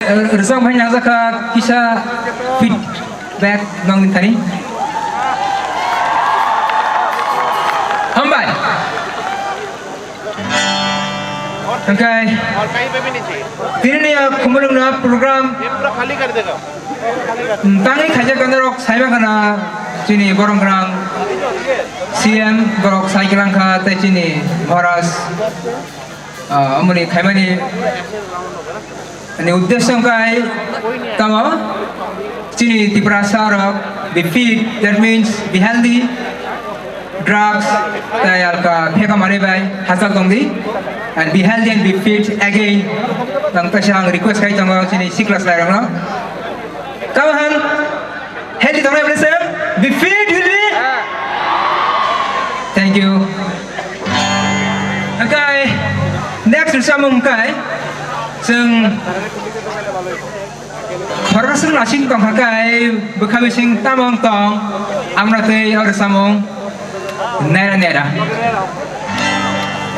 Resang banyak zaka kisah feedback nang tani. Hambai. Okay. और कहीं पे भी नहीं चाहिए Tini ni kumulong na program ये पूरा खाली कर देगा tangi khaja kandarok saiba kana chini borong krang CM borok saikilang kha tai chini horas amuni khaimani ani uddesham kai tama chini tiprasa rok be fit, that means be healthy, drugs tayal ka pheka mare bai hasal tongdi and be healthy and be fit again tang tasang request kai tama chini siklas lai rang no kawan healthy tong lai blessem be fit healthy thank you okay next samung kai sing Harusnya nasi tong hakai bekami sing tamong tong amra teh harus samong nera.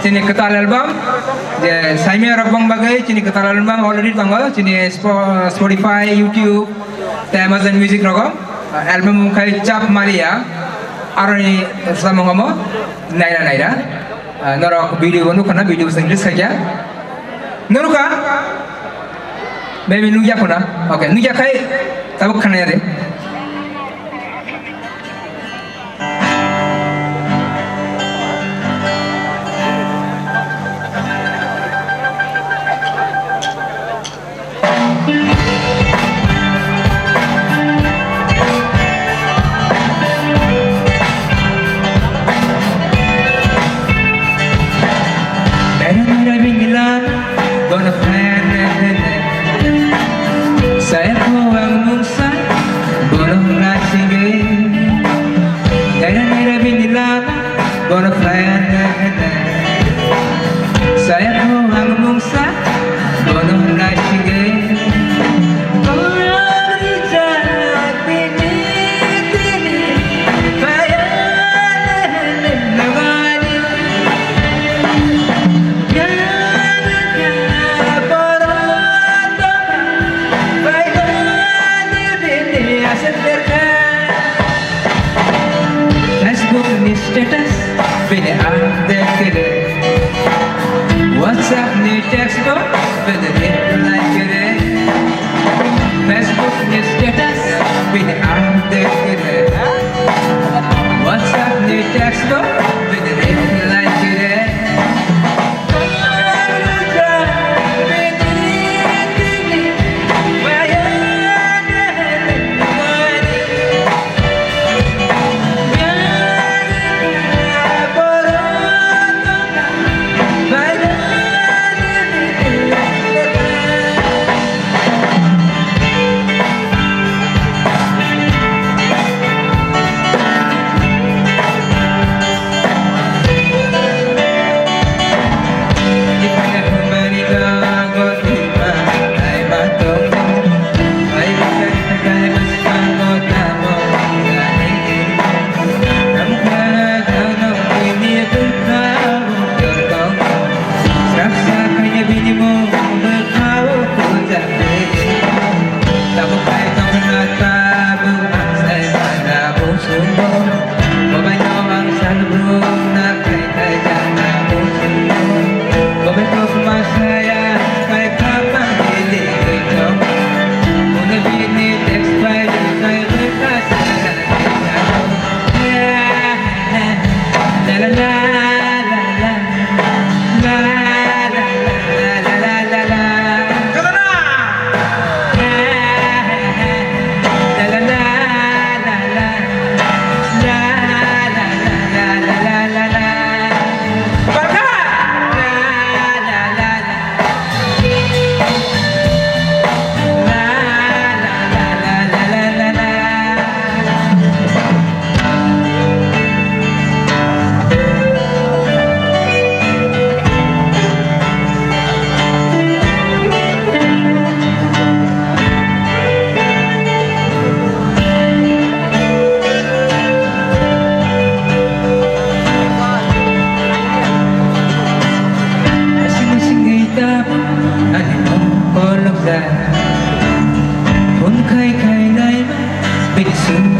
Cini ketal album, je saimia rabang bagai cini ketal album already tanggal cini Spotify, YouTube, Amazon Music rogam album kai cap Maria, arani samong amo nera. Norok video nu kana video English saja. Noruka Maybe Nuja kuna. Okay, Nuja kai tabuk khana ya de. Mera bingilan gonna plan saya puang mungsa bolong rasige nera binilan bono plan saya puang mungsa bolong rasige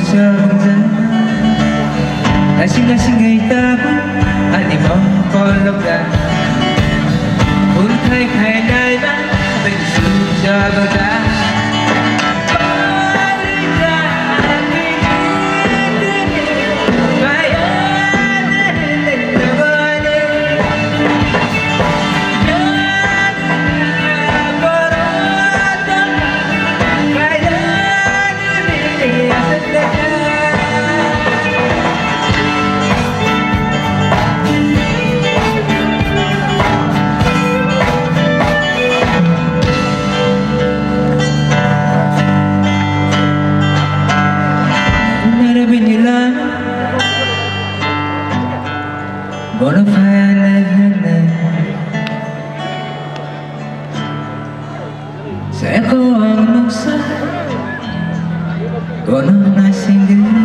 sebangsa Asing-asing ay tabo Ani mo kolok na Kung kay na iba Pagsusa bangsa Gonna find heaven Sa ako ang magsa Gonna nasing